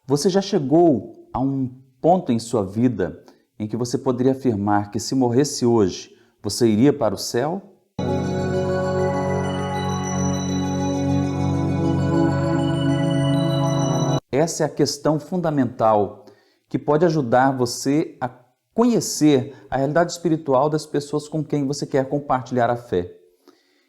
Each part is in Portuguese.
Você já chegou a um ponto em sua vida em que você poderia afirmar que se morresse hoje, você iria para o céu? Essa é a questão fundamental que pode ajudar você a conhecer a realidade espiritual das pessoas com quem você quer compartilhar a fé.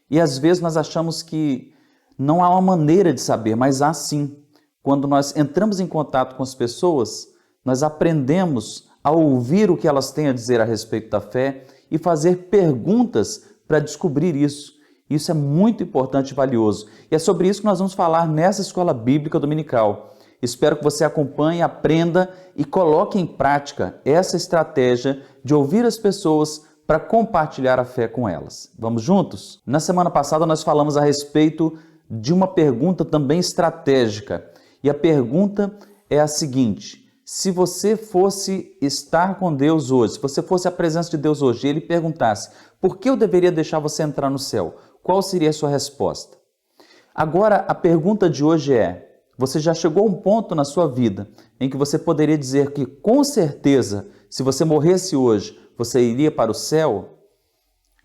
E às vezes nós achamos que não há uma maneira de saber, mas há sim. Quando nós entramos em contato com as pessoas, nós aprendemos a ouvir o que elas têm a dizer a respeito da fé e fazer perguntas para descobrir isso. Isso é muito importante e valioso. E é sobre isso que nós vamos falar nessa Escola Bíblica Dominical. Espero que você acompanhe, aprenda e coloque em prática essa estratégia de ouvir as pessoas para compartilhar a fé com elas. Vamos juntos? Na semana passada nós falamos a respeito de uma pergunta também estratégica. E a pergunta é a seguinte: se você fosse estar com Deus hoje, se você fosse a presença de Deus hoje, e Ele perguntasse, por que eu deveria deixar você entrar no céu? Qual seria a sua resposta? Agora, a pergunta de hoje é: você já chegou a um ponto na sua vida em que você poderia dizer que, com certeza, se você morresse hoje, você iria para o céu?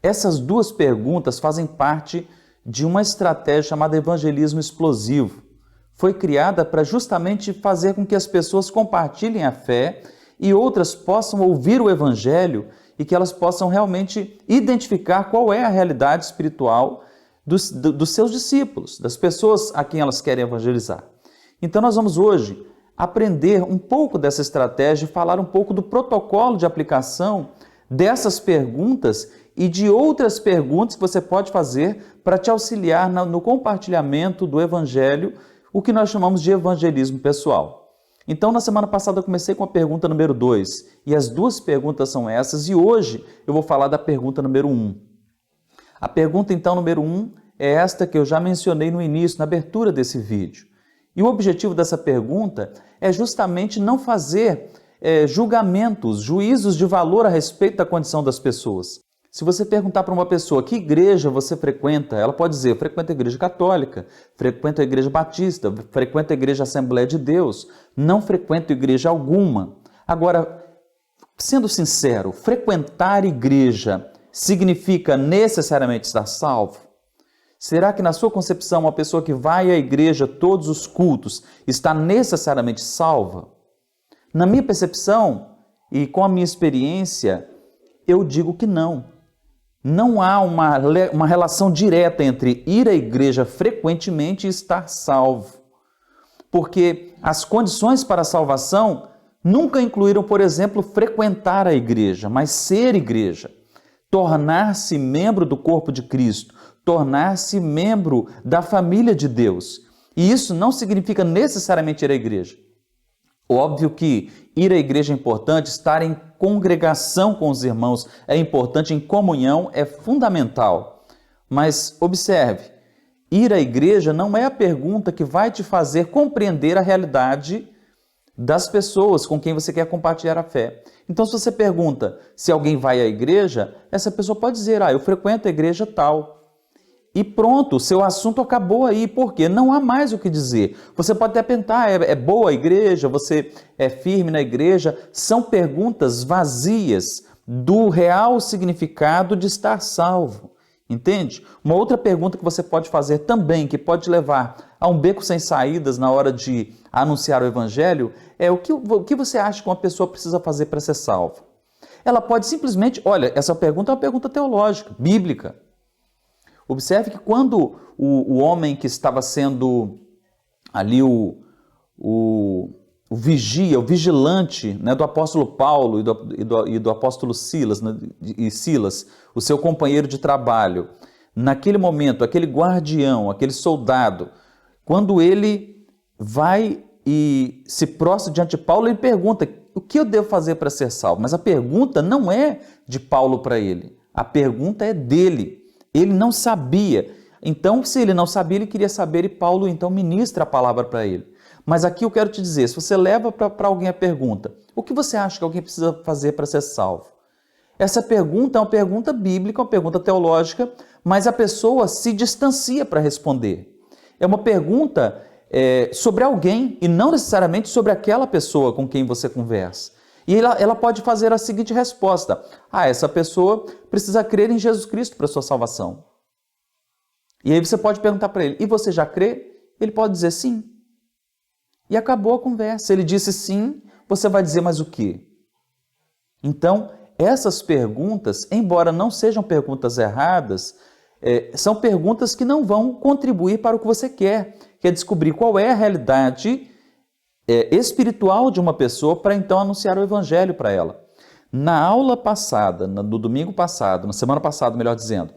Essas duas perguntas fazem parte de uma estratégia chamada evangelismo explosivo. Foi criada para justamente fazer com que as pessoas compartilhem a fé e outras possam ouvir o evangelho e que elas possam realmente identificar qual é a realidade espiritual dos seus discípulos, das pessoas a quem elas querem evangelizar. Então nós vamos hoje aprender um pouco dessa estratégia e falar um pouco do protocolo de aplicação dessas perguntas e de outras perguntas que você pode fazer para te auxiliar no compartilhamento do evangelho, o que nós chamamos de evangelismo pessoal. Então, na semana passada eu comecei com a pergunta número 2, e as duas perguntas são essas, e hoje eu vou falar da pergunta número 1. A pergunta, então, número 1 é esta que eu já mencionei no início, na abertura desse vídeo. E o objetivo dessa pergunta é justamente não fazer julgamentos, juízos de valor a respeito da condição das pessoas. Se você perguntar para uma pessoa que igreja você frequenta, ela pode dizer: frequento a igreja católica, frequento a igreja batista, frequento a igreja Assembleia de Deus, não frequento igreja alguma. Agora, sendo sincero, frequentar igreja significa necessariamente estar salvo? Será que na sua concepção uma pessoa que vai à igreja todos os cultos está necessariamente salva? Na minha percepção e com a minha experiência, eu digo que não. Não há uma relação direta entre ir à igreja frequentemente e estar salvo. Porque as condições para a salvação nunca incluíram, por exemplo, frequentar a igreja, mas ser igreja, tornar-se membro do corpo de Cristo, tornar-se membro da família de Deus. E isso não significa necessariamente ir à igreja. Óbvio que ir à igreja é importante, estar em congregação com os irmãos é importante, em comunhão é fundamental. Mas observe, ir à igreja não é a pergunta que vai te fazer compreender a realidade das pessoas com quem você quer compartilhar a fé. Então, se você pergunta se alguém vai à igreja, essa pessoa pode dizer: eu frequento a igreja tal. E pronto, o seu assunto acabou aí, porque não há mais o que dizer. Você pode até perguntar: é boa a igreja? Você é firme na igreja? São perguntas vazias do real significado de estar salvo. Entende? Uma outra pergunta que você pode fazer também, que pode levar a um beco sem saídas na hora de anunciar o evangelho, é o que você acha que uma pessoa precisa fazer para ser salva? Ela pode simplesmente, olha, essa pergunta é uma pergunta teológica, bíblica. Observe que quando o homem que estava sendo ali o vigia, o vigilante, né, do apóstolo Paulo e do apóstolo Silas, né, Silas, o seu companheiro de trabalho, naquele momento, aquele guardião, aquele soldado, quando ele vai e se prostra diante de Paulo, ele pergunta: o que eu devo fazer para ser salvo? Mas a pergunta não é de Paulo para ele, a pergunta é dele. Ele não sabia. Então, se ele não sabia, ele queria saber e Paulo então ministra a palavra para ele. Mas aqui eu quero te dizer, se você leva para alguém a pergunta: o que você acha que alguém precisa fazer para ser salvo? Essa pergunta é uma pergunta bíblica, uma pergunta teológica, mas a pessoa se distancia para responder. É uma pergunta sobre alguém e não necessariamente sobre aquela pessoa com quem você conversa. E ela pode fazer a seguinte resposta: essa pessoa precisa crer em Jesus Cristo para a sua salvação. E aí você pode perguntar para ele: e você já crê? Ele pode dizer sim. E acabou a conversa. Se ele disse sim, você vai dizer mais o quê? Então, essas perguntas, embora não sejam perguntas erradas, são perguntas que não vão contribuir para o que você quer, que é descobrir qual é a realidade espiritual de uma pessoa para então anunciar o evangelho para ela. Na aula passada, no domingo passado, na semana passada, melhor dizendo,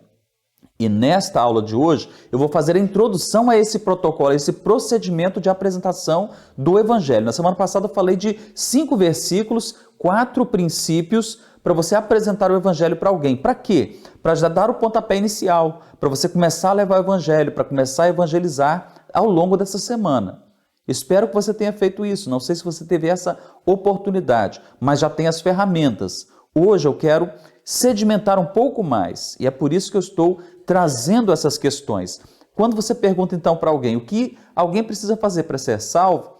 e nesta aula de hoje, eu vou fazer a introdução a esse protocolo, a esse procedimento de apresentação do evangelho. Na semana passada eu falei de 5 versículos, 4 princípios para você apresentar o evangelho para alguém. Para quê? Para já dar o pontapé inicial, para você começar a levar o evangelho, para começar a evangelizar ao longo dessa semana. Espero que você tenha feito isso. Não sei se você teve essa oportunidade, mas já tem as ferramentas. Hoje eu quero sedimentar um pouco mais e é por isso que eu estou trazendo essas questões. Quando você pergunta então para alguém o que alguém precisa fazer para ser salvo,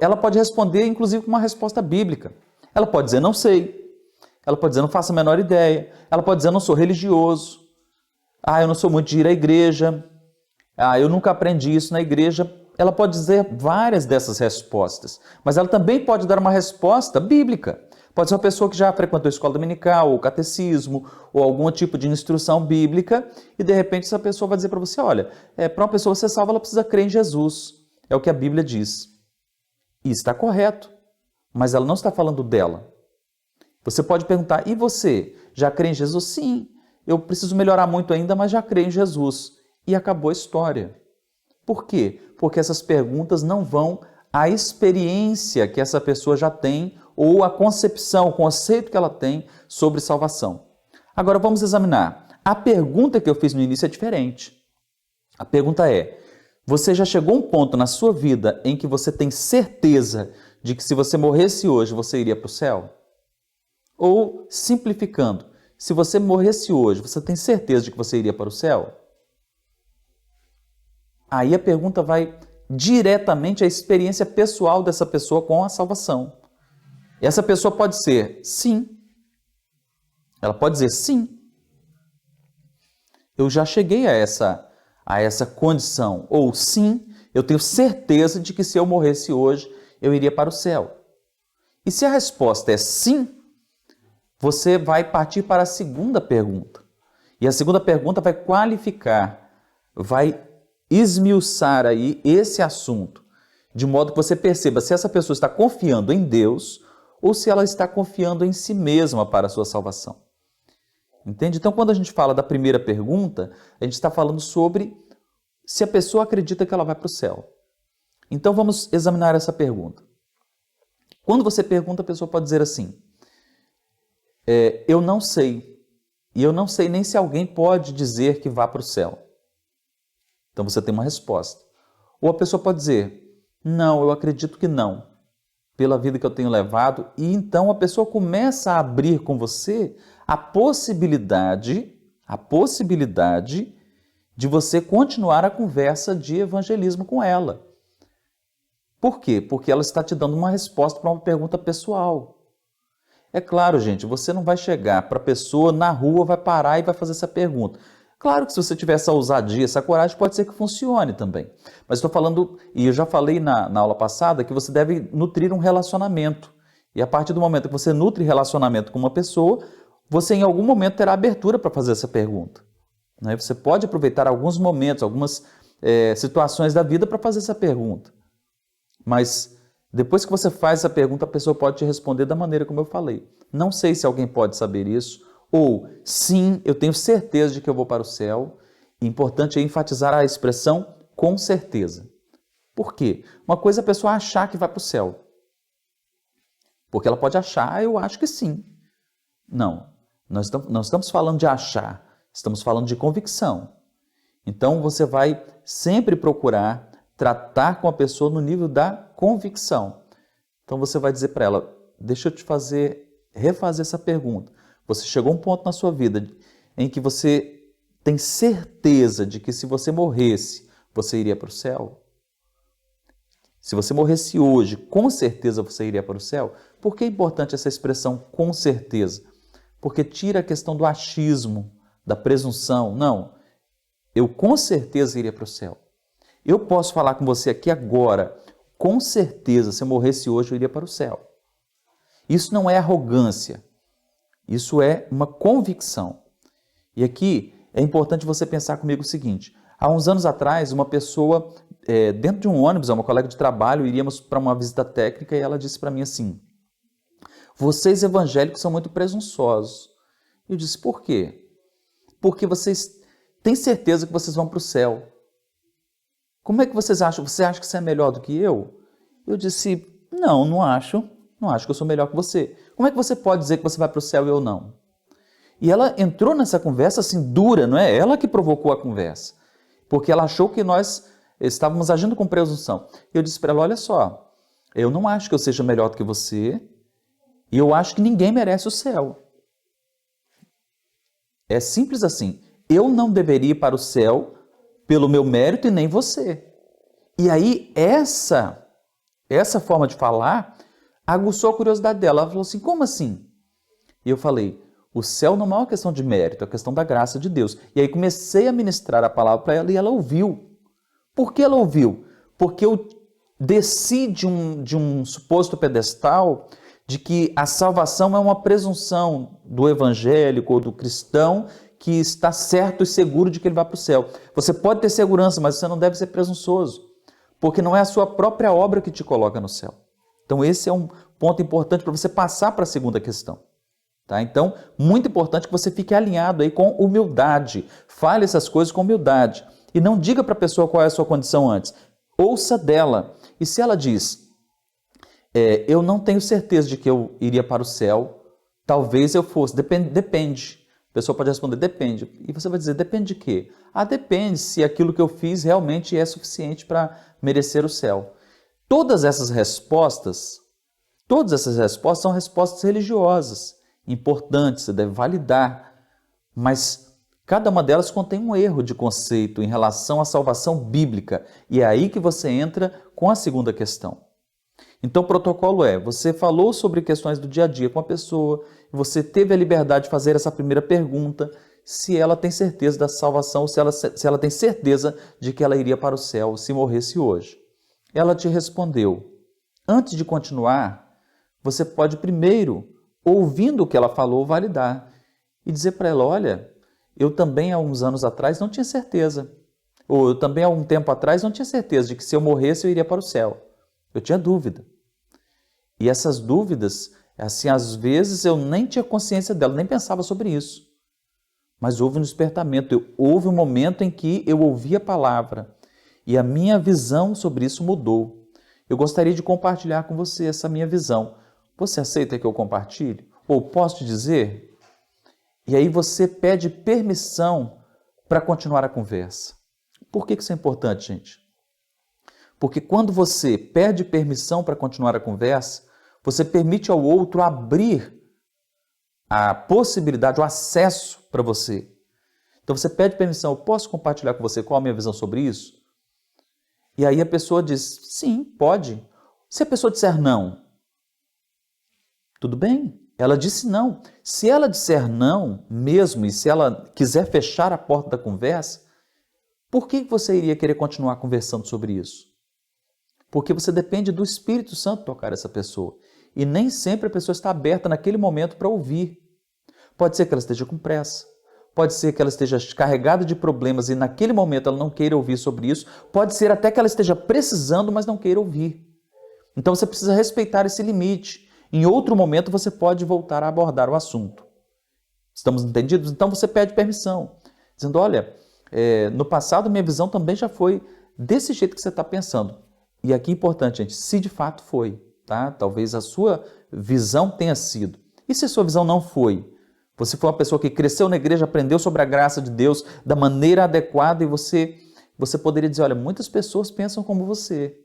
ela pode responder inclusive com uma resposta bíblica. Ela pode dizer não sei, ela pode dizer não faço a menor ideia, ela pode dizer não sou religioso, eu não sou muito de ir à igreja, eu nunca aprendi isso na igreja. Ela pode dizer várias dessas respostas, mas ela também pode dar uma resposta bíblica. Pode ser uma pessoa que já frequentou a escola dominical, ou catecismo, ou algum tipo de instrução bíblica, e de repente essa pessoa vai dizer para você, olha, para uma pessoa ser salva, ela precisa crer em Jesus. É o que a Bíblia diz. E está correto, mas ela não está falando dela. Você pode perguntar, e você, já crê em Jesus? Sim, eu preciso melhorar muito ainda, mas já creio em Jesus. E acabou a história. Por quê? Porque essas perguntas não vão à experiência que essa pessoa já tem ou a concepção, o conceito que ela tem sobre salvação. Agora vamos examinar. A pergunta que eu fiz no início é diferente. A pergunta é: você já chegou a um ponto na sua vida em que você tem certeza de que se você morresse hoje, você iria para o céu? Ou, simplificando, se você morresse hoje, você tem certeza de que você iria para o céu? Aí a pergunta vai diretamente à experiência pessoal dessa pessoa com a salvação. E essa pessoa pode ser sim. Ela pode dizer sim. Eu já cheguei a essa condição. Ou sim, eu tenho certeza de que se eu morresse hoje, eu iria para o céu. E se a resposta é sim, você vai partir para a segunda pergunta. E a segunda pergunta vai qualificar, vai esmiuçar aí esse assunto, de modo que você perceba se essa pessoa está confiando em Deus ou se ela está confiando em si mesma para a sua salvação. Entende? Então, quando a gente fala da primeira pergunta, a gente está falando sobre se a pessoa acredita que ela vai para o céu. Então, vamos examinar essa pergunta. Quando você pergunta, a pessoa pode dizer assim, eu não sei, e eu não sei nem se alguém pode dizer que vá para o céu. Então você tem uma resposta. Ou a pessoa pode dizer, não, eu acredito que não, pela vida que eu tenho levado, e então a pessoa começa a abrir com você a possibilidade de você continuar a conversa de evangelismo com ela. Por quê? Porque ela está te dando uma resposta para uma pergunta pessoal. É claro, gente, você não vai chegar para a pessoa na rua, vai parar e vai fazer essa pergunta. Claro que se você tiver essa ousadia, essa coragem, pode ser que funcione também. Mas estou falando, e eu já falei na aula passada, que você deve nutrir um relacionamento. E a partir do momento que você nutre relacionamento com uma pessoa, você em algum momento terá abertura para fazer essa pergunta. Né? Você pode aproveitar alguns momentos, algumas situações da vida para fazer essa pergunta. Mas depois que você faz essa pergunta, a pessoa pode te responder da maneira como eu falei. Não sei se alguém pode saber isso, ou sim, eu tenho certeza de que eu vou para o céu. Importante é enfatizar a expressão com certeza. Por quê? Uma coisa é a pessoa achar que vai para o céu. Porque ela pode achar, eu acho que sim. Não, nós não estamos falando de achar, estamos falando de convicção. Então você vai sempre procurar tratar com a pessoa no nível da convicção. Então você vai dizer para ela, deixa eu te refazer essa pergunta. Você chegou a um ponto na sua vida em que você tem certeza de que se você morresse, você iria para o céu? se você morresse hoje, com certeza você iria para o céu. Por que é importante essa expressão com certeza? Porque tira a questão do achismo, da presunção. Não, eu com certeza iria para o céu. Eu posso falar com você aqui agora, com certeza, se eu morresse hoje, eu iria para o céu. Isso não é arrogância, isso é uma convicção. E aqui é importante você pensar comigo o seguinte: há uns anos atrás, uma pessoa, dentro de um ônibus, uma colega de trabalho, iríamos para uma visita técnica e ela disse para mim assim: vocês evangélicos são muito presunçosos. Eu disse: por quê? Porque vocês têm certeza que vocês vão para o céu. Como é que vocês acham? Você acha que você é melhor do que eu? Eu disse: não, não acho. Não acho que eu sou melhor que você. Como é que você pode dizer que você vai para o céu e eu não? E ela entrou nessa conversa assim dura, não é? Ela que provocou a conversa. Porque ela achou que nós estávamos agindo com presunção. Eu disse para ela: olha só, eu não acho que eu seja melhor do que você e eu acho que ninguém merece o céu. É simples assim. Eu não deveria ir para o céu pelo meu mérito e nem você. E aí essa forma de falar aguçou a curiosidade dela. Ela falou assim: como assim? E eu falei: o céu não é uma questão de mérito, é uma questão da graça de Deus. E aí comecei a ministrar a palavra para ela e ela ouviu. Por que ela ouviu? Porque eu desci de um suposto pedestal de que a salvação é uma presunção do evangélico ou do cristão que está certo e seguro de que ele vai para o céu. Você pode ter segurança, mas você não deve ser presunçoso, porque não é a sua própria obra que te coloca no céu. Então esse é um ponto importante para você passar para a segunda questão. Tá? Então, muito importante que você fique alinhado aí com humildade. Fale essas coisas com humildade. E não diga para a pessoa qual é a sua condição antes. Ouça dela. E se ela diz: eu não tenho certeza de que eu iria para o céu, talvez eu fosse. Depende. A pessoa pode responder: depende. E você vai dizer: depende de quê? Depende se aquilo que eu fiz realmente é suficiente para merecer o céu. Todas essas respostas são respostas religiosas. Importante, você deve validar, mas cada uma delas contém um erro de conceito em relação à salvação bíblica, e é aí que você entra com a segunda questão. Então o protocolo você falou sobre questões do dia a dia com a pessoa, você teve a liberdade de fazer essa primeira pergunta, se ela tem certeza da salvação, ou se ela tem certeza de que ela iria para o céu se morresse hoje. Ela te respondeu. Antes de continuar, você pode primeiro, ouvindo o que ela falou, validar e dizer para ela: olha, eu também há uns anos atrás não tinha certeza, ou eu também há um tempo atrás não tinha certeza de que se eu morresse eu iria para o céu. Eu tinha dúvida. E essas dúvidas, assim, às vezes eu nem tinha consciência dela, nem pensava sobre isso. Mas houve um despertamento, houve um momento em que eu ouvi a palavra e a minha visão sobre isso mudou. Eu gostaria de compartilhar com você essa minha visão. Você aceita que eu compartilhe? Ou posso te dizer? E aí você pede permissão para continuar a conversa. Por que isso é importante, gente? Porque quando você pede permissão para continuar a conversa, você permite ao outro abrir a possibilidade, o acesso para você. Então você pede permissão: eu posso compartilhar com você qual a minha visão sobre isso? E aí a pessoa diz: sim, pode. Se a pessoa disser não, tudo bem, ela disse não. Se ela disser não mesmo, e se ela quiser fechar a porta da conversa, por que você iria querer continuar conversando sobre isso? Porque você depende do Espírito Santo tocar essa pessoa. E nem sempre a pessoa está aberta naquele momento para ouvir. Pode ser que ela esteja com pressa. Pode ser que ela esteja carregada de problemas e naquele momento ela não queira ouvir sobre isso. Pode ser até que ela esteja precisando, mas não queira ouvir. Então você precisa respeitar esse limite. Em outro momento você pode voltar a abordar o assunto. Estamos entendidos? Então você pede permissão, dizendo: olha, no passado minha visão também já foi desse jeito que você está pensando. E aqui é importante, gente, se de fato foi, tá? Talvez a sua visão tenha sido. E se a sua visão não foi? Você foi uma pessoa que cresceu na igreja, aprendeu sobre a graça de Deus da maneira adequada e você poderia dizer: olha, muitas pessoas pensam como você.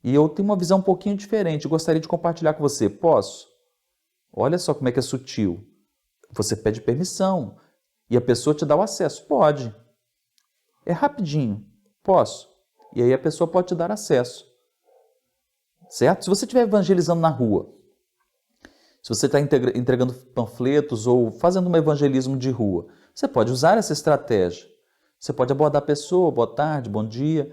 E eu tenho uma visão um pouquinho diferente, gostaria de compartilhar com você. Posso? Olha só como é que é sutil. Você pede permissão e a pessoa te dá o acesso. Pode. É rapidinho. Posso? E aí a pessoa pode te dar acesso. certo? Se você estiver evangelizando na rua, se você está entregando panfletos ou fazendo um evangelismo de rua, você pode usar essa estratégia. Você pode abordar a pessoa, boa tarde, bom dia.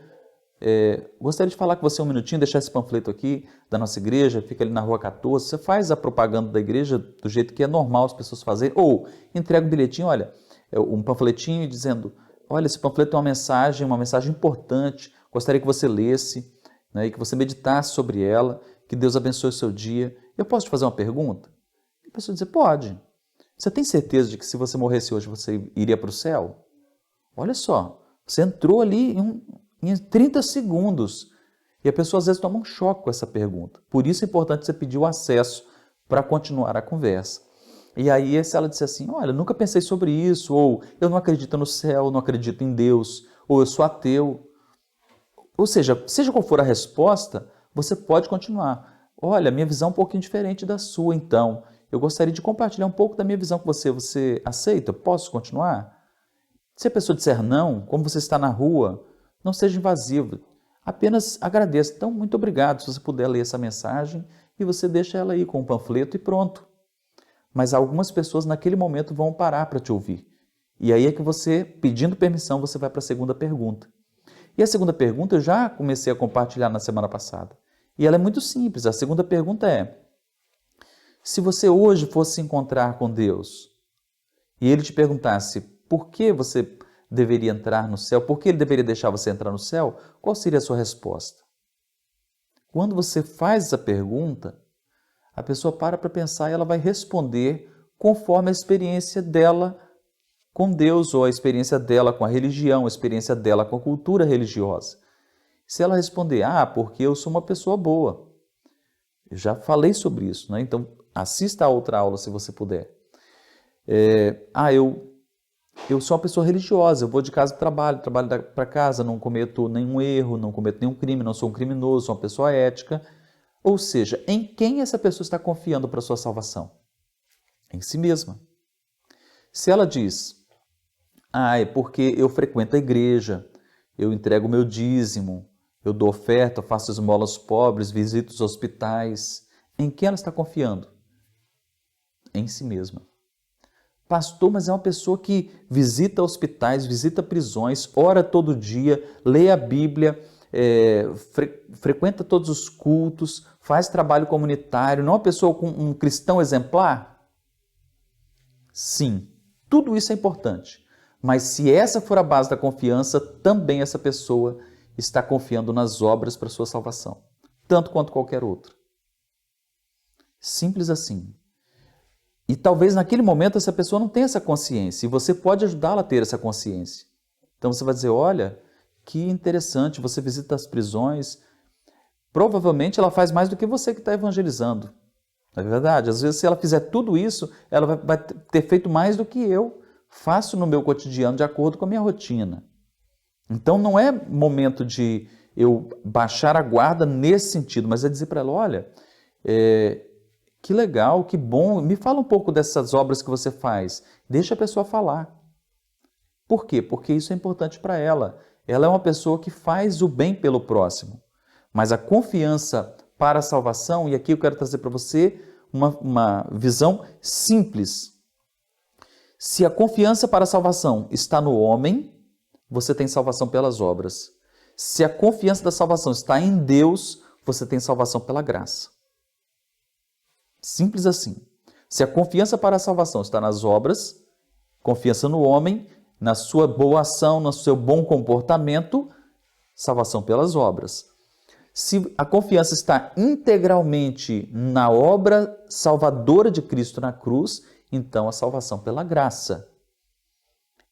Gostaria de falar com você um minutinho, deixar esse panfleto aqui da nossa igreja, fica ali na rua 14. Você faz a propaganda da igreja do jeito que é normal as pessoas fazerem. Ou entrega um bilhetinho, olha, um panfletinho dizendo, olha, esse panfleto tem uma mensagem importante, gostaria que você lesse, né, e que você meditasse sobre ela, que Deus abençoe o seu dia. Eu posso te fazer uma pergunta? A pessoa diz, pode. Você tem certeza de que se você morresse hoje, você iria para o céu? Olha só, você entrou ali em 30 segundos. E a pessoa às vezes toma um choque com essa pergunta. Por isso é importante você pedir o acesso para continuar a conversa. E aí se ela disser assim, olha, nunca pensei sobre isso, ou eu não acredito no céu, não acredito em Deus, ou eu sou ateu. Ou seja qual for a resposta, você pode continuar. Olha, minha visão é um pouquinho diferente da sua, então. Eu gostaria de compartilhar um pouco da minha visão com você. Você aceita? Posso continuar? Se a pessoa disser não, como você está na rua, não seja invasivo. Apenas agradeça. Então, muito obrigado se você puder ler essa mensagem e você deixa ela aí com o panfleto e pronto. Mas algumas pessoas naquele momento vão parar para te ouvir. E aí é que você, pedindo permissão, você vai para a segunda pergunta. E a segunda pergunta eu já comecei a compartilhar na semana passada. E ela é muito simples. A segunda pergunta é, se você hoje fosse se encontrar com Deus e Ele te perguntasse por que você deveria entrar no céu, por que Ele deveria deixar você entrar no céu, qual seria a sua resposta? Quando você faz essa pergunta, a pessoa para pensar e ela vai responder conforme a experiência dela com Deus ou a experiência dela com a religião, a experiência dela com a cultura religiosa. Se ela responder, porque eu sou uma pessoa boa. Eu já falei sobre isso, né? Então assista a outra aula se você puder. Eu sou uma pessoa religiosa, eu vou de casa para trabalho para casa, não cometo nenhum erro, não cometo nenhum crime, não sou um criminoso, sou uma pessoa ética. Ou seja, em quem essa pessoa está confiando para a sua salvação? Em si mesma. Se ela diz, é porque eu frequento a igreja, eu entrego o meu dízimo, eu dou oferta, eu faço esmola aos pobres, visito os hospitais. Em quem ela está confiando? Em si mesma. Pastor, mas é uma pessoa que visita hospitais, visita prisões, ora todo dia, lê a Bíblia, frequenta todos os cultos, faz trabalho comunitário, não é uma pessoa com um cristão exemplar? Sim, tudo isso é importante. Mas se essa for a base da confiança, também essa pessoa está confiando nas obras para sua salvação, tanto quanto qualquer outro. Simples assim. E talvez naquele momento essa pessoa não tenha essa consciência e você pode ajudá-la a ter essa consciência. Então você vai dizer, olha, que interessante, você visita as prisões, provavelmente ela faz mais do que você que está evangelizando. Não é verdade? Às vezes se ela fizer tudo isso, ela vai ter feito mais do que eu faço no meu cotidiano de acordo com a minha rotina. Então não é momento de eu baixar a guarda nesse sentido, mas é dizer para ela, olha, que legal, que bom, me fala um pouco dessas obras que você faz. Deixa a pessoa falar. Por quê? Porque isso é importante para ela. Ela é uma pessoa que faz o bem pelo próximo. Mas a confiança para a salvação, e aqui eu quero trazer para você uma visão simples. Se a confiança para a salvação está no homem, você tem salvação pelas obras. Se a confiança da salvação está em Deus, você tem salvação pela graça. Simples assim. Se a confiança para a salvação está nas obras, confiança no homem, na sua boa ação, no seu bom comportamento, salvação pelas obras. Se a confiança está integralmente na obra salvadora de Cristo na cruz, então a salvação pela graça.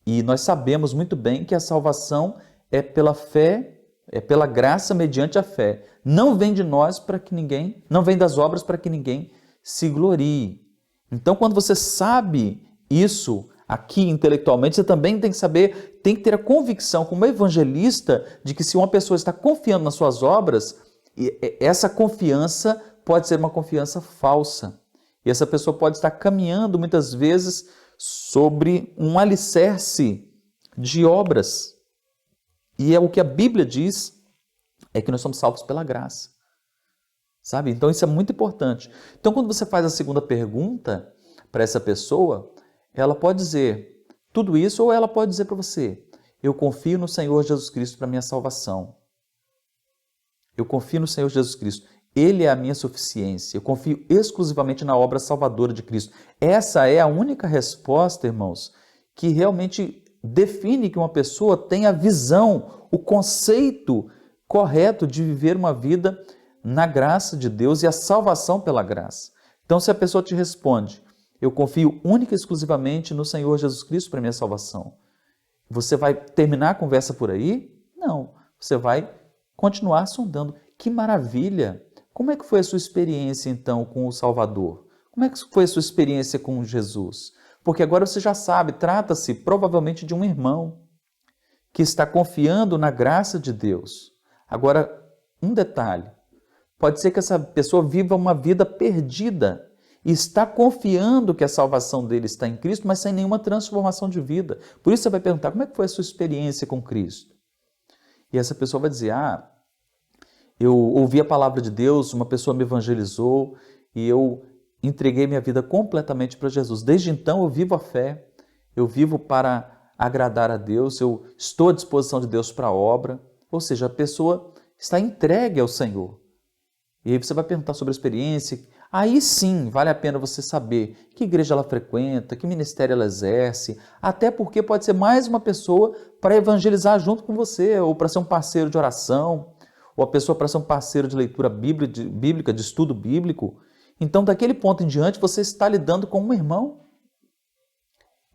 E nós sabemos muito bem que a salvação é pela fé, é pela graça mediante a fé. Não vem de nós para que ninguém, não vem das obras para que ninguém se glorie. Então, quando você sabe isso aqui intelectualmente, você também tem que saber, tem que ter a convicção como evangelista de que se uma pessoa está confiando nas suas obras, essa confiança pode ser uma confiança falsa. E essa pessoa pode estar caminhando muitas vezes sobre um alicerce de obras. E é o que a Bíblia diz, é que nós somos salvos pela graça. sabe? Então isso é muito importante. Então quando você faz a segunda pergunta para essa pessoa, ela pode dizer tudo isso ou ela pode dizer para você: eu confio no Senhor Jesus Cristo para minha salvação. Eu confio no Senhor Jesus Cristo. Ele é a minha suficiência. Eu confio exclusivamente na obra salvadora de Cristo. Essa é a única resposta, irmãos, que realmente define que uma pessoa tem a visão, o conceito correto de viver uma vida na graça de Deus e a salvação pela graça. Então, se a pessoa te responde: eu confio única e exclusivamente no Senhor Jesus Cristo para minha salvação, você vai terminar a conversa por aí? Não. Você vai continuar sondando. Que maravilha! Como é que foi a sua experiência, então, com o Salvador? Como é que foi a sua experiência com Jesus? Porque agora você já sabe, trata-se provavelmente de um irmão que está confiando na graça de Deus. Agora, um detalhe. Pode ser que essa pessoa viva uma vida perdida e está confiando que a salvação dele está em Cristo, mas sem nenhuma transformação de vida. Por isso você vai perguntar: como é que foi a sua experiência com Cristo? E essa pessoa vai dizer: eu ouvi a palavra de Deus, uma pessoa me evangelizou e eu entreguei minha vida completamente para Jesus. Desde então eu vivo a fé, eu vivo para agradar a Deus, eu estou à disposição de Deus para a obra. Ou seja, a pessoa está entregue ao Senhor. E aí você vai perguntar sobre a experiência. Aí sim, vale a pena você saber que igreja ela frequenta, que ministério ela exerce, até porque pode ser mais uma pessoa para evangelizar junto com você, ou para ser um parceiro de oração, ou a pessoa para ser um parceiro de leitura bíblica, de estudo bíblico. Então, daquele ponto em diante, você está lidando com um irmão.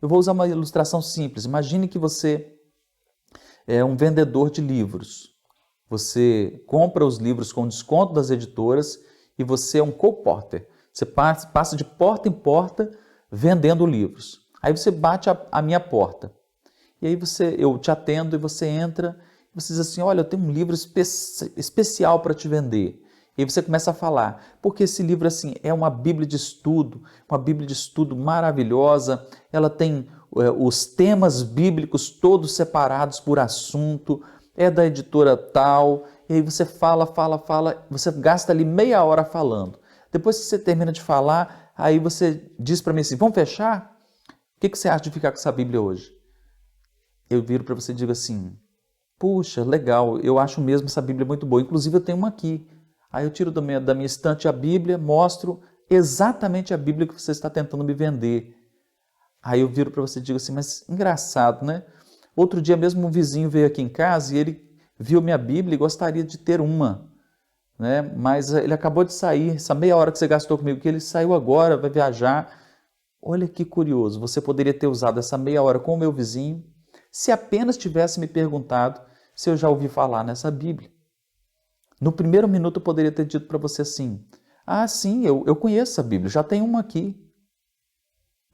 Eu vou usar uma ilustração simples. Imagine que você é um vendedor de livros. Você compra os livros com desconto das editoras e você é um colporter. Você passa de porta em porta vendendo livros. Aí você bate a minha porta. E aí eu te atendo e você entra. Você diz assim: olha, eu tenho um livro especial para te vender. E aí você começa a falar, porque esse livro assim é uma Bíblia de estudo maravilhosa. Ela tem os temas bíblicos todos separados por assunto. É da editora tal, e aí você fala, você gasta ali meia hora falando. Depois que você termina de falar, aí você diz para mim assim: vamos fechar? O que você acha de ficar com essa Bíblia hoje? Eu viro para você e digo assim: puxa, legal, eu acho mesmo essa Bíblia muito boa, inclusive eu tenho uma aqui. Aí eu tiro da minha estante a Bíblia, mostro exatamente a Bíblia que você está tentando me vender. Aí eu viro para você e digo assim: mas engraçado, né? Outro dia mesmo um vizinho veio aqui em casa e ele viu minha Bíblia e gostaria de ter uma, né? Mas ele acabou de sair, essa meia hora que você gastou comigo, que ele saiu agora, vai viajar. Olha que curioso, você poderia ter usado essa meia hora com o meu vizinho se apenas tivesse me perguntado se eu já ouvi falar nessa Bíblia. No primeiro minuto eu poderia ter dito para você assim: sim, eu conheço essa Bíblia, já tenho uma aqui.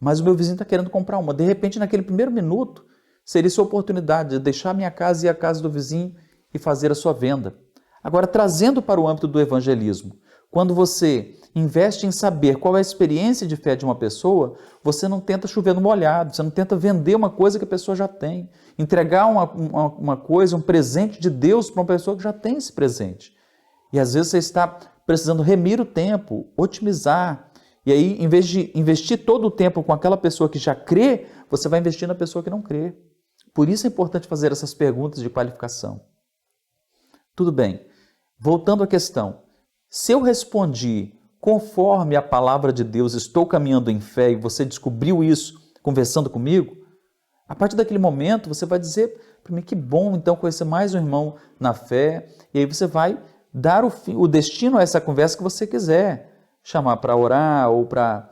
Mas o meu vizinho está querendo comprar uma. De repente, naquele primeiro minuto, seria sua oportunidade de deixar a minha casa e a casa do vizinho e fazer a sua venda. Agora, trazendo para o âmbito do evangelismo, quando você investe em saber qual é a experiência de fé de uma pessoa, você não tenta chover no molhado, você não tenta vender uma coisa que a pessoa já tem, entregar uma coisa, um presente de Deus para uma pessoa que já tem esse presente. E às vezes você está precisando remir o tempo, otimizar. E aí, em vez de investir todo o tempo com aquela pessoa que já crê, você vai investir na pessoa que não crê. Por isso é importante fazer essas perguntas de qualificação. Tudo bem. Voltando à questão. Se eu respondi conforme a palavra de Deus, estou caminhando em fé, e você descobriu isso conversando comigo, a partir daquele momento você vai dizer para mim: que bom então conhecer mais um irmão na fé. E aí você vai dar o destino a essa conversa que você quiser. Chamar para orar ou para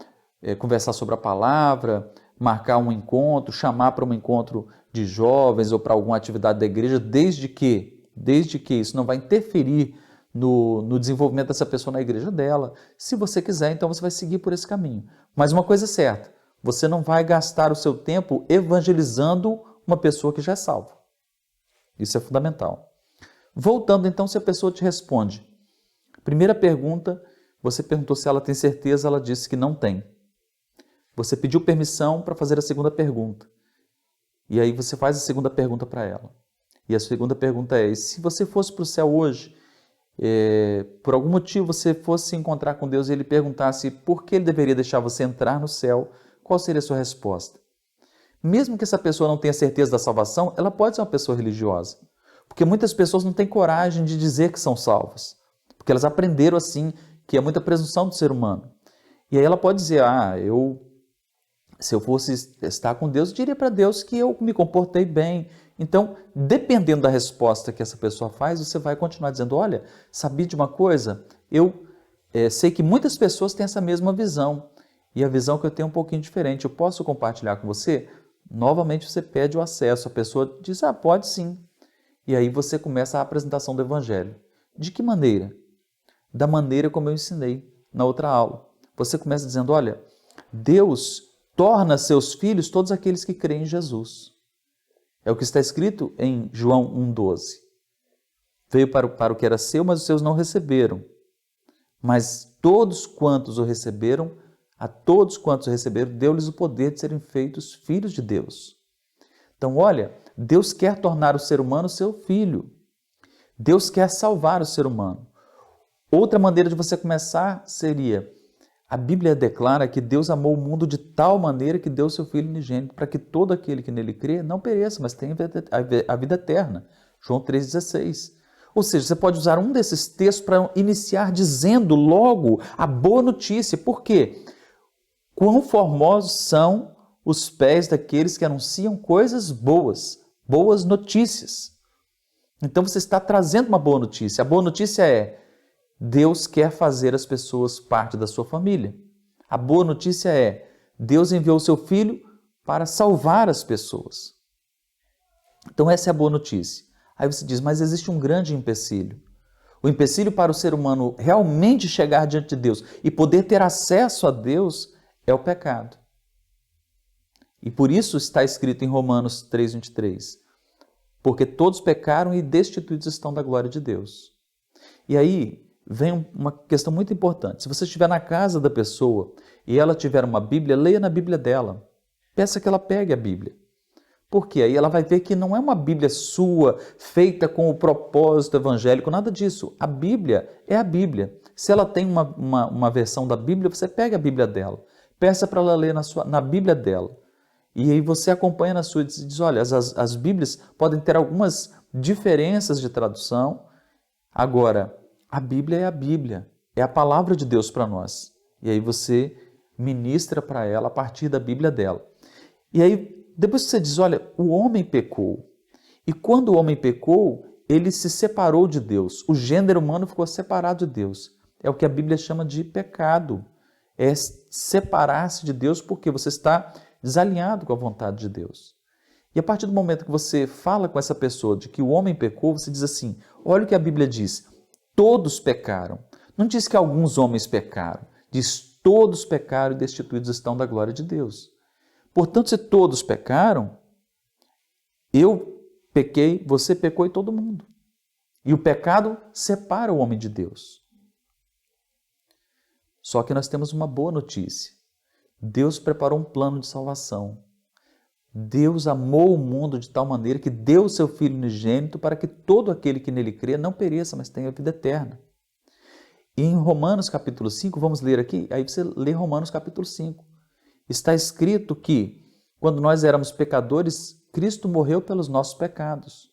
conversar sobre a palavra, marcar um encontro, chamar para um encontro de jovens ou para alguma atividade da igreja, desde que isso não vai interferir no desenvolvimento dessa pessoa na igreja dela. Se você quiser, então você vai seguir por esse caminho. Mas uma coisa é certa: você não vai gastar o seu tempo evangelizando uma pessoa que já é salva. Isso é fundamental. Voltando então, se a pessoa te responde. Primeira pergunta, você perguntou se ela tem certeza, ela disse que não tem. Você pediu permissão para fazer a segunda pergunta. E aí você faz a segunda pergunta para ela. E a segunda pergunta é: se você fosse para o céu hoje por algum motivo você fosse se encontrar com Deus e Ele perguntasse por que Ele deveria deixar você entrar no céu, qual seria a sua resposta? Mesmo que essa pessoa não tenha certeza da salvação, ela pode ser uma pessoa religiosa. Porque muitas pessoas não têm coragem de dizer que são salvas. Porque elas aprenderam assim, que é muita presunção do ser humano. E aí ela pode dizer, se eu fosse estar com Deus, eu diria para Deus que eu me comportei bem. Então, dependendo da resposta que essa pessoa faz, você vai continuar dizendo, olha, sabia de uma coisa? Eu sei que muitas pessoas têm essa mesma visão. E a visão que eu tenho é um pouquinho diferente. Eu posso compartilhar com você? Novamente você pede o acesso. A pessoa diz, pode sim. E aí você começa a apresentação do Evangelho. De que maneira? Da maneira como eu ensinei na outra aula. Você começa dizendo, olha, Deus torna seus filhos todos aqueles que creem em Jesus. É o que está escrito em João 1,12. Veio para o que era seu, mas os seus não receberam. Mas todos quantos o receberam, a todos quantos o receberam, deu-lhes o poder de serem feitos filhos de Deus. Então, olha, Deus quer tornar o ser humano seu filho. Deus quer salvar o ser humano. Outra maneira de você começar seria, a Bíblia declara que Deus amou o mundo de tal maneira que deu seu Filho unigênito, para que todo aquele que nele crê não pereça, mas tenha a vida eterna. João 3,16. Ou seja, você pode usar um desses textos para iniciar dizendo logo a boa notícia. Por quê? Quão formosos são os pés daqueles que anunciam coisas boas, boas notícias. Então você está trazendo uma boa notícia. A boa notícia é, Deus quer fazer as pessoas parte da sua família. A boa notícia é, Deus enviou o seu Filho para salvar as pessoas. Então essa é a boa notícia. Aí você diz, mas existe um grande empecilho. O empecilho para o ser humano realmente chegar diante de Deus e poder ter acesso a Deus é o pecado. E por isso está escrito em Romanos 3,23. Porque todos pecaram e destituídos estão da glória de Deus. E aí vem uma questão muito importante. Se você estiver na casa da pessoa e ela tiver uma Bíblia, leia na Bíblia dela. Peça que ela pegue a Bíblia. Porque aí ela vai ver que não é uma Bíblia sua, feita com o propósito evangélico, nada disso. A Bíblia é a Bíblia. Se ela tem uma versão da Bíblia, você pega a Bíblia dela. Peça para ela ler na Bíblia dela. E aí você acompanha na sua e diz, olha, as Bíblias podem ter algumas diferenças de tradução. Agora, a Bíblia, é a palavra de Deus para nós. E aí você ministra para ela a partir da Bíblia dela. E aí, depois que você diz, olha, o homem pecou. E quando o homem pecou, ele se separou de Deus. O gênero humano ficou separado de Deus. É o que a Bíblia chama de pecado. É separar-se de Deus porque você está desalinhado com a vontade de Deus. E a partir do momento que você fala com essa pessoa de que o homem pecou, você diz assim, olha o que a Bíblia diz, todos pecaram. Não diz que alguns homens pecaram, diz todos pecaram e destituídos estão da glória de Deus. Portanto, se todos pecaram, eu pequei, você pecou e todo mundo. E o pecado separa o homem de Deus. Só que nós temos uma boa notícia. Deus preparou um plano de salvação. Deus amou o mundo de tal maneira que deu o seu Filho unigênito para que todo aquele que nele crê não pereça, mas tenha vida eterna. E em Romanos capítulo 5, vamos ler aqui, aí você lê Romanos capítulo 5. Está escrito que, quando nós éramos pecadores, Cristo morreu pelos nossos pecados.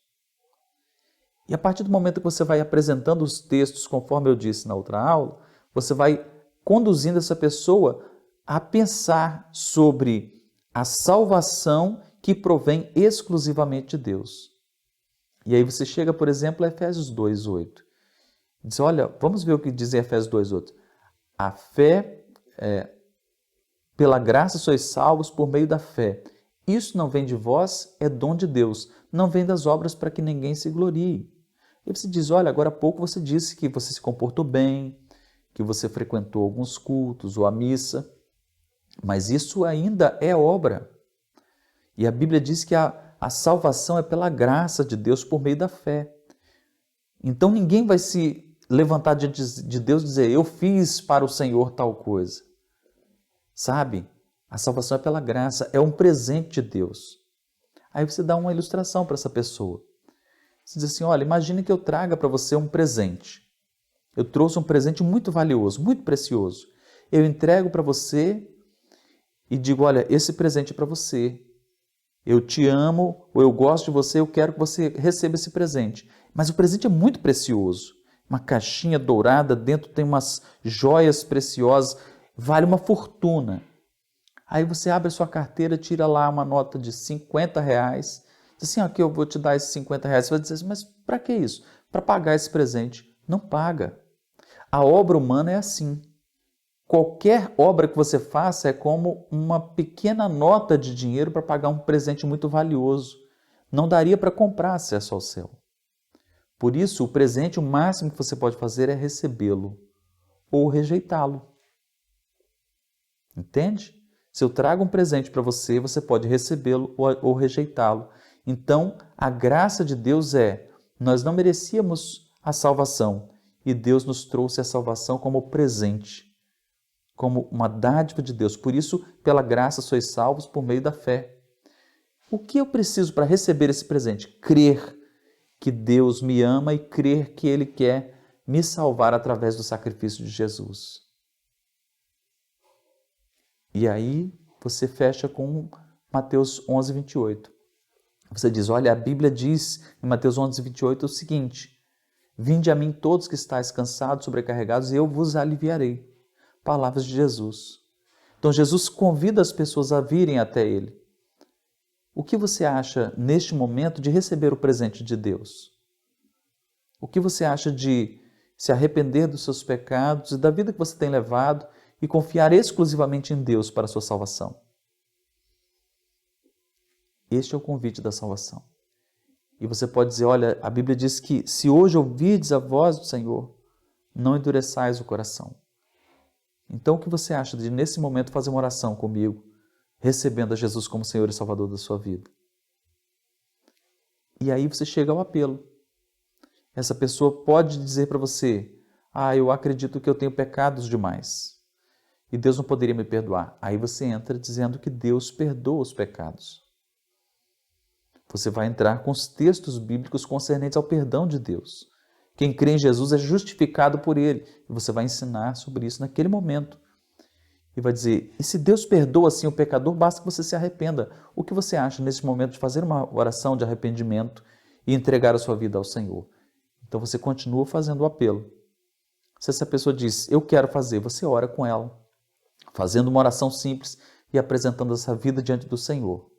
E a partir do momento que você vai apresentando os textos, conforme eu disse na outra aula, você vai conduzindo essa pessoa a pensar sobre a salvação que provém exclusivamente de Deus. E aí você chega, por exemplo, a Efésios 2,8. Diz, olha, vamos ver o que diz em Efésios 2,8. A fé, pela graça sois salvos por meio da fé. Isso não vem de vós, é dom de Deus. Não vem das obras para que ninguém se glorie. E você diz, olha, agora há pouco você disse que você se comportou bem, que você frequentou alguns cultos ou a missa, mas isso ainda é obra. E a Bíblia diz que a salvação é pela graça de Deus por meio da fé. Então ninguém vai se levantar diante de Deus e dizer, eu fiz para o Senhor tal coisa. Sabe? A salvação é pela graça, é um presente de Deus. Aí você dá uma ilustração para essa pessoa. Você diz assim, olha, imagine que eu traga para você um presente. Eu trouxe um presente muito valioso, muito precioso. Eu entrego para você e digo, olha, esse presente é para você. Eu te amo, ou eu gosto de você, eu quero que você receba esse presente. Mas o presente é muito precioso. Uma caixinha dourada, dentro tem umas joias preciosas, vale uma fortuna. Aí você abre a sua carteira, tira lá uma nota de R$ 50, diz assim, aqui eu vou te dar esses R$ 50. Você vai dizer assim, mas para que isso? Para pagar esse presente. Não paga. A obra humana é assim. Qualquer obra que você faça é como uma pequena nota de dinheiro para pagar um presente muito valioso. Não daria para comprar acesso ao céu. Por isso, o presente, o máximo que você pode fazer é recebê-lo ou rejeitá-lo. Entende? Se eu trago um presente para você, você pode recebê-lo ou rejeitá-lo. Então, a graça de Deus nós não merecíamos a salvação e Deus nos trouxe a salvação como presente, como uma dádiva de Deus. Por isso, pela graça sois salvos por meio da fé. O que eu preciso para receber esse presente? Crer que Deus me ama e crer que Ele quer me salvar através do sacrifício de Jesus. E aí você fecha com Mateus 11, 28. Você diz, olha, a Bíblia diz em Mateus 11, 28 o seguinte, vinde a mim todos que estáis cansados, sobrecarregados, e eu vos aliviarei. Palavras de Jesus. Então Jesus convida as pessoas a virem até Ele. O que você acha neste momento de receber o presente de Deus? O que você acha de se arrepender dos seus pecados e da vida que você tem levado e confiar exclusivamente em Deus para a sua salvação? Este é o convite da salvação. E você pode dizer, olha, a Bíblia diz que se hoje ouvirdes a voz do Senhor, não endureçais o coração. Então o que você acha de nesse momento fazer uma oração comigo, recebendo a Jesus como Senhor e Salvador da sua vida? E aí você chega ao apelo. Essa pessoa pode dizer para você, eu acredito que eu tenho pecados demais e Deus não poderia me perdoar. Aí você entra dizendo que Deus perdoa os pecados. Você vai entrar com os textos bíblicos concernentes ao perdão de Deus. Quem crê em Jesus é justificado por Ele. E você vai ensinar sobre isso naquele momento. E vai dizer, e se Deus perdoa assim o pecador, basta que você se arrependa. O que você acha nesse momento de fazer uma oração de arrependimento e entregar a sua vida ao Senhor? Então você continua fazendo o apelo. Se essa pessoa diz, eu quero fazer, você ora com ela, fazendo uma oração simples e apresentando essa vida diante do Senhor.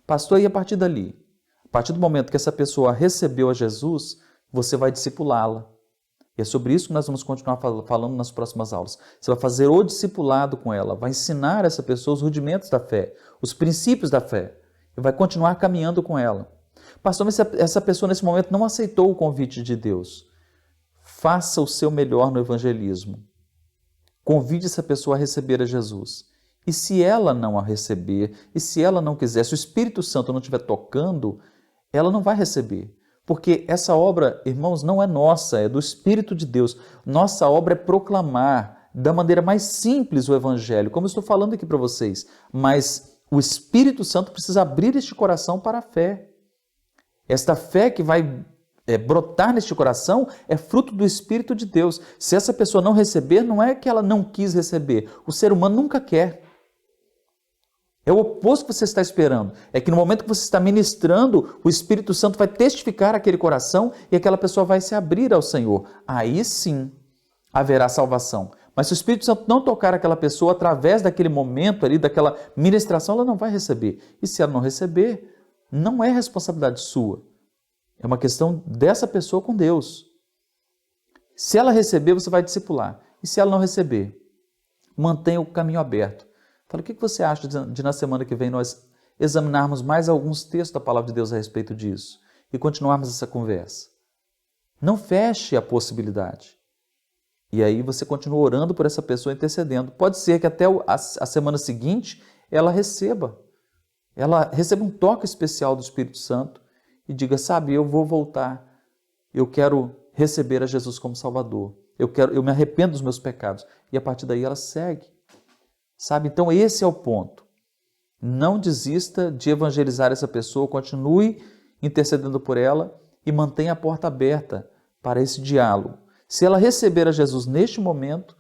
Pastor, e a partir dali? A partir do momento que essa pessoa recebeu a Jesus, você vai discipulá-la. E é sobre isso que nós vamos continuar falando nas próximas aulas. Você vai fazer o discipulado com ela, vai ensinar essa pessoa os rudimentos da fé, os princípios da fé, e vai continuar caminhando com ela. Pastor, mas essa pessoa nesse momento não aceitou o convite de Deus. Faça o seu melhor no evangelismo. Convide essa pessoa a receber a Jesus. E se ela não a receber, e se ela não quiser, se o Espírito Santo não estiver tocando, ela não vai receber. Porque essa obra, irmãos, não é nossa, é do Espírito de Deus. Nossa obra é proclamar da maneira mais simples o Evangelho, como eu estou falando aqui para vocês. Mas o Espírito Santo precisa abrir este coração para a fé. Esta fé que vai brotar neste coração é fruto do Espírito de Deus. Se essa pessoa não receber, não é que ela não quis receber. O ser humano nunca quer. É o oposto que você está esperando. É que no momento que você está ministrando, o Espírito Santo vai testificar aquele coração e aquela pessoa vai se abrir ao Senhor. Aí sim haverá salvação. Mas se o Espírito Santo não tocar aquela pessoa através daquele momento ali, daquela ministração, ela não vai receber. E se ela não receber, não é responsabilidade sua. É uma questão dessa pessoa com Deus. Se ela receber, você vai discipular. E se ela não receber, mantenha o caminho aberto. Fala, o que você acha de na semana que vem nós examinarmos mais alguns textos da Palavra de Deus a respeito disso e continuarmos essa conversa? Não feche a possibilidade. E aí você continua orando por essa pessoa, intercedendo. Pode ser que até a semana seguinte ela receba um toque especial do Espírito Santo e diga, sabe, eu vou voltar, eu quero receber a Jesus como Salvador, eu me arrependo dos meus pecados. E a partir daí ela segue. Sabe? Então esse é o ponto. Não desista de evangelizar essa pessoa, continue intercedendo por ela e mantenha a porta aberta para esse diálogo. Se ela receber a Jesus neste momento,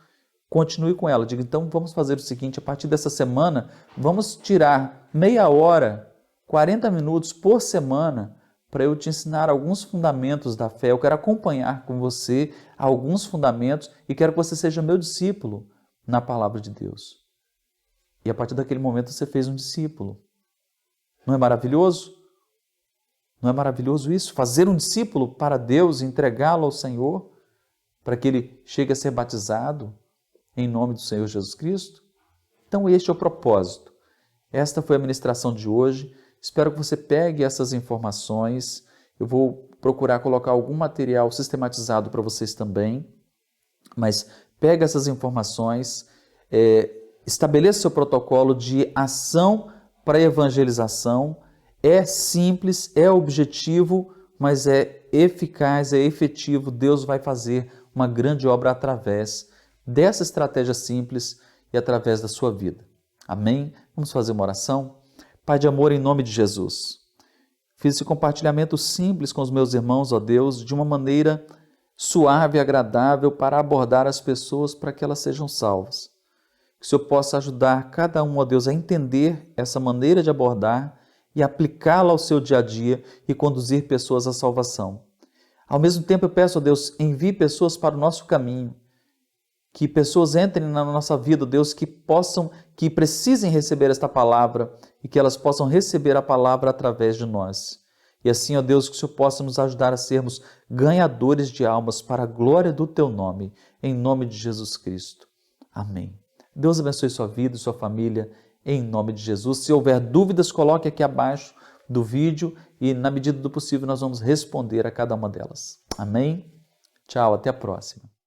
continue com ela. Diga, então vamos fazer o seguinte, a partir dessa semana, vamos tirar meia hora, 40 minutos por semana para eu te ensinar alguns fundamentos da fé. Eu quero acompanhar com você alguns fundamentos e quero que você seja meu discípulo na palavra de Deus. E a partir daquele momento você fez um discípulo. Não é maravilhoso? Não é maravilhoso isso? Fazer um discípulo para Deus, entregá-lo ao Senhor, para que ele chegue a ser batizado em nome do Senhor Jesus Cristo? Então este é o propósito. Esta foi a ministração de hoje. Espero que você pegue essas informações. Eu vou procurar colocar algum material sistematizado para vocês também. Mas pega essas informações, estabeleça seu protocolo de ação para evangelização. É simples, é objetivo, mas é eficaz, é efetivo. Deus vai fazer uma grande obra através dessa estratégia simples e através da sua vida. Amém? Vamos fazer uma oração? Pai de amor, em nome de Jesus, fiz esse compartilhamento simples com os meus irmãos, ó Deus, de uma maneira suave e agradável para abordar as pessoas para que elas sejam salvas. Que o Senhor possa ajudar cada um, ó Deus, a entender essa maneira de abordar e aplicá-la ao seu dia a dia e conduzir pessoas à salvação. Ao mesmo tempo, eu peço, ó Deus, envie pessoas para o nosso caminho, que pessoas entrem na nossa vida, Deus, que precisem receber esta palavra e que elas possam receber a palavra através de nós. E assim, ó Deus, que o Senhor possa nos ajudar a sermos ganhadores de almas para a glória do Teu nome, em nome de Jesus Cristo. Amém. Deus abençoe sua vida e sua família, em nome de Jesus. Se houver dúvidas, coloque aqui abaixo do vídeo e, na medida do possível, nós vamos responder a cada uma delas. Amém? Tchau, até a próxima.